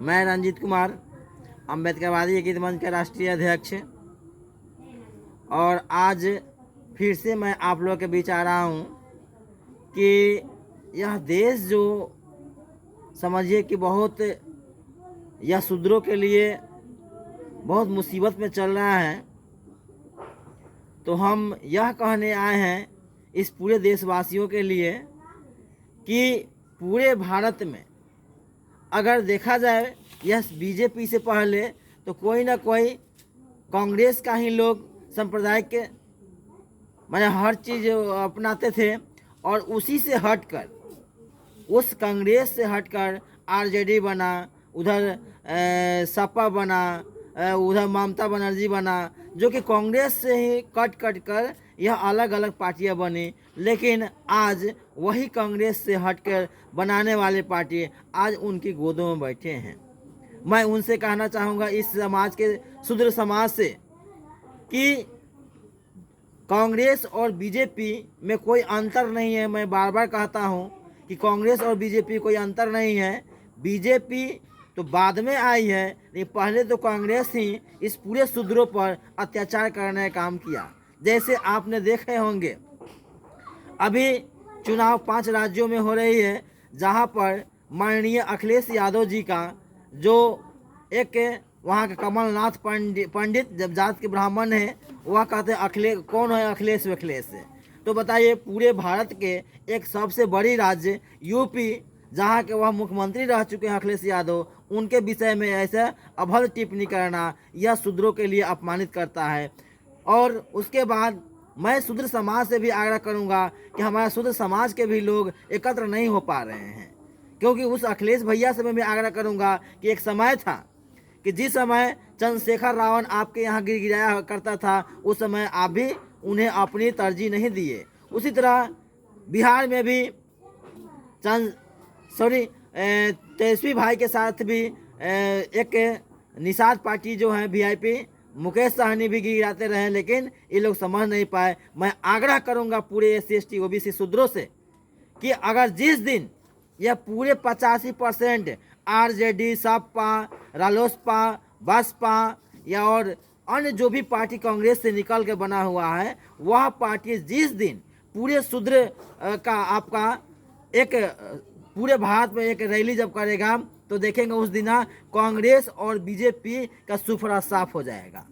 मैं रंजीत कुमार, अम्बेडकरवादी एकीकृत मंच का राष्ट्रीय अध्यक्ष, और आज फिर से मैं आप लोगों के बीच आ रहा हूँ कि यह देश जो समझिए कि बहुत यह शूद्रों के लिए बहुत मुसीबत में चल रहा है, तो हम यह कहने आए हैं इस पूरे देशवासियों के लिए कि पूरे भारत में अगर देखा जाए यह बीजेपी से पहले तो कोई ना कोई कांग्रेस का ही लोग सांप्रदायिक के मैंने हर चीज़ अपनाते थे, और उसी से हटकर उस कांग्रेस से हटकर आरजेडी बना, उधर सपा बना, उधर ममता बनर्जी बना, जो कि कांग्रेस से ही कट कर यह अलग अलग पार्टियां बनी। लेकिन आज वही कांग्रेस से हटकर बनाने वाले पार्टी आज उनकी गोदों में बैठे हैं। मैं उनसे कहना चाहूँगा, इस समाज के शूद्र समाज से, कि कांग्रेस और बीजेपी में कोई अंतर नहीं है। मैं बार बार कहता हूँ कि कांग्रेस और बीजेपी कोई अंतर नहीं है। बीजेपी तो बाद में आई है, लेकिन पहले तो कांग्रेस ही इस पूरे शूद्रों पर अत्याचार करने का काम किया। जैसे आपने देखे होंगे अभी चुनाव 5 राज्यों में हो रही है, जहां पर माननीय अखिलेश यादव जी का जो एक वहां के कमलनाथ पंडित जब जात के ब्राह्मण हैं, वह कहते हैं अखिलेश कौन है, अखिलेश वखिलेश है। तो बताइए, पूरे भारत के एक सबसे बड़ी राज्य यूपी, जहां के वह मुख्यमंत्री रह चुके हैं अखिलेश यादव, उनके विषय में ऐसा अभद्र टिप्पणी करना यह शूद्रों के लिए अपमानित करता है। और उसके बाद मैं शूद्र समाज से भी आग्रह करूंगा कि हमारा शूद्र समाज के भी लोग एकत्र नहीं हो पा रहे हैं, क्योंकि उस अखिलेश भैया से मैं भी आग्रह करूंगा कि एक समय था कि जिस समय चंद्रशेखर रावण आपके यहाँ गिरगिराया करता था, उस समय आप भी उन्हें अपनी तरजीह नहीं दिए। उसी तरह बिहार में भी तेजस्वी भाई के साथ भी एक निषाद पार्टी जो है वीआईपी मुकेश सहनी भी गिराते रहे, लेकिन ये लोग समझ नहीं पाए। मैं आग्रह करूंगा पूरे SC/ST OBC शूद्रों से कि अगर जिस दिन यह पूरे 85% आरजेडी, सपा, रालोसपा, बसपा या और अन्य जो भी पार्टी कांग्रेस से निकल के बना हुआ है, वह पार्टी जिस दिन पूरे शूद्र का आपका एक पूरे भारत में एक रैली जब करेगा, तो देखेंगे उस दिन कांग्रेस और बीजेपी का सुफरा साफ हो जाएगा।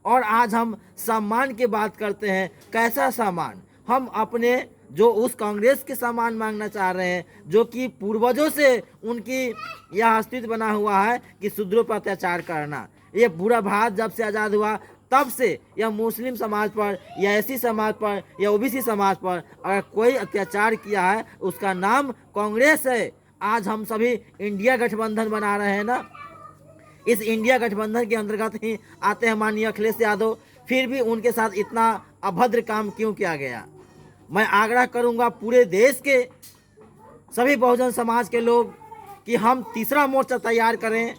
और आज हम सम्मान की बात करते हैं, कैसा सम्मान? हम अपने जो उस कांग्रेस के सम्मान मांगना चाह रहे हैं, जो कि पूर्वजों से उनकी यह अस्तित्व बना हुआ है कि शूद्रों पर अत्याचार करना। ये पूरा भारत जब से आज़ाद हुआ तब से यह मुस्लिम समाज पर या SC समाज पर या OBC समाज पर अगर कोई अत्याचार किया है, उसका नाम कांग्रेस है। आज हम सभी इंडिया गठबंधन बना रहे हैं ना, इस इंडिया गठबंधन के अंतर्गत ही आते हैं माननीय अखिलेश यादव, फिर भी उनके साथ इतना अभद्र काम क्यों किया गया? मैं आग्रह करूंगा पूरे देश के सभी बहुजन समाज के लोग कि हम तीसरा मोर्चा तैयार करें,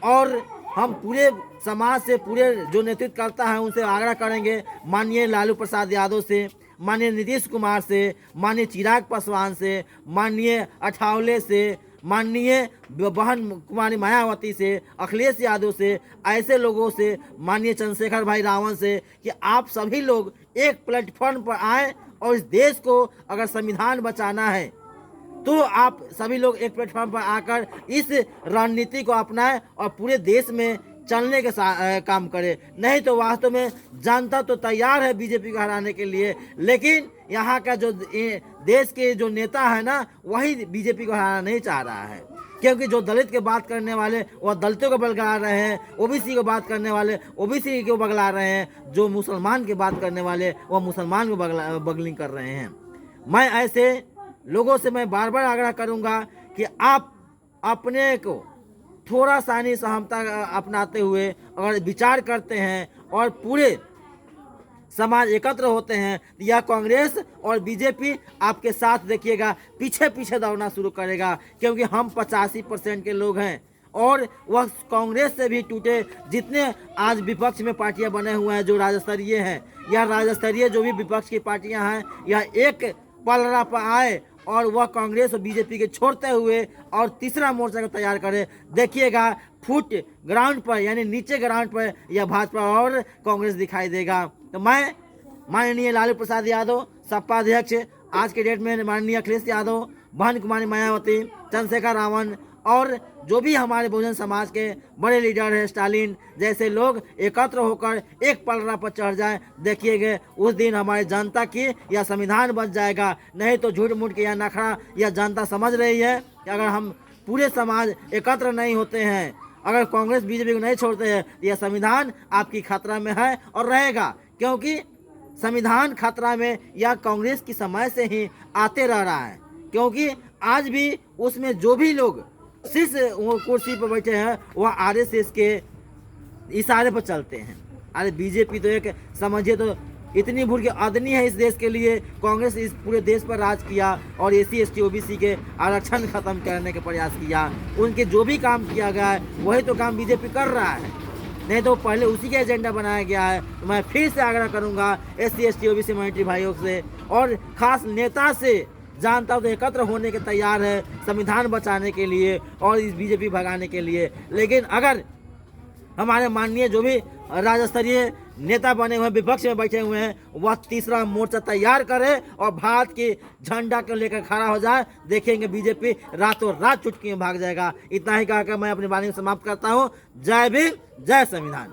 और हम पूरे समाज से, पूरे जो नेतृत्व करता है उनसे आग्रह करेंगे, माननीय लालू प्रसाद यादव से, माननीय नीतीश कुमार से, माननीय चिराग पासवान से, माननीय अठावले से, माननीय बहन कुमारी मायावती से, अखिलेश यादव से, ऐसे लोगों से, माननीय चंद्रशेखर भाई रावण से, कि आप सभी लोग एक प्लेटफॉर्म पर आएँ और इस देश को अगर संविधान बचाना है तो आप सभी लोग एक प्लेटफॉर्म पर आकर इस रणनीति को अपनाएं और पूरे देश में चलने के काम करें। नहीं तो वास्तव में जनता तो तैयार है बीजेपी को हराने के लिए, लेकिन यहाँ का जो देश के जो नेता है ना, वही बीजेपी को हराना नहीं चाह रहा है। क्योंकि जो दलित के बात करने वाले वह दलितों को बगला रहे हैं, OBC को बात करने वाले OBC को बगला रहे हैं, जो मुसलमान की बात करने वाले वह मुसलमान को बगलिंग कर रहे हैं। मैं ऐसे लोगों से मैं बार बार आग्रह करूंगा कि आप अपने को थोड़ा सा सहमता अपनाते हुए अगर विचार करते हैं और पूरे समाज एकत्र होते हैं, तो यह कांग्रेस और बीजेपी आपके साथ देखिएगा पीछे पीछे दौड़ना शुरू करेगा, क्योंकि हम 85% के लोग हैं। और वह कांग्रेस से भी टूटे जितने आज विपक्ष में पार्टियां बने हुए हैं जो राज्य स्तरीय हैं, यह राज्य स्तरीय जो भी विपक्ष की पार्टियां हैं, यह एक पलड़ा पर आए और वह कांग्रेस और बीजेपी के छोड़ते हुए और तीसरा मोर्चा को तैयार करे। देखिएगा फुट ग्राउंड पर यानी नीचे ग्राउंड पर यह भाजपा और कांग्रेस दिखाई देगा। तो मैं माननीय लालू प्रसाद यादव, सपा अध्यक्ष आज के डेट में माननीय अखिलेश यादव, बहन कुमारी मायावती, चंद्रशेखर रावण और जो भी हमारे बहुजन समाज के बड़े लीडर हैं, स्टालिन जैसे लोग एकत्र होकर एक पलड़ा पर चढ़ जाए, देखिएगा उस दिन हमारी जनता की यह संविधान बच जाएगा। नहीं तो झूठ मूठ के यह नखरा यह जनता समझ रही है कि अगर हम पूरे समाज एकत्र नहीं होते हैं, अगर कांग्रेस बीजेपी को नहीं छोड़ते हैं, तो यह संविधान आपकी खतरा में है और रहेगा। क्योंकि संविधान खतरा में यह कांग्रेस की समय से ही आते रह रहा है। क्योंकि आज भी उसमें जो भी लोग शीर्ष कुर्सी पर बैठे हैं वह आरएसएस के इशारे पर चलते हैं। अरे बीजेपी तो एक समझिए तो इतनी भूल के आदमी है इस देश के लिए। कांग्रेस इस पूरे देश पर राज किया और एससी एसटी ओबीसी के आरक्षण खत्म करने का प्रयास किया। उनके जो भी काम किया गया है वही तो काम बीजेपी कर रहा है, नहीं तो पहले उसी का एजेंडा बनाया गया है। तो मैं फिर से आग्रह करूंगा एससी एसटी ओबीसी माइनॉरिटी भाइयों से और खास नेता से, जानता हूँ तो एकत्र होने के तैयार है संविधान बचाने के लिए और इस बीजेपी भगाने के लिए। लेकिन अगर हमारे माननीय जो भी राज्य स्तरीय नेता बने हुए विपक्ष में बैठे हुए हैं वह तीसरा मोर्चा तैयार करे और भारत के झंडा को लेकर खड़ा हो जाए, देखेंगे बीजेपी रातों रात चुटकी में भाग जाएगा। इतना ही कहकर मैं अपनी वाणी समाप्त करता हूँ। जय भीम, जय संविधान।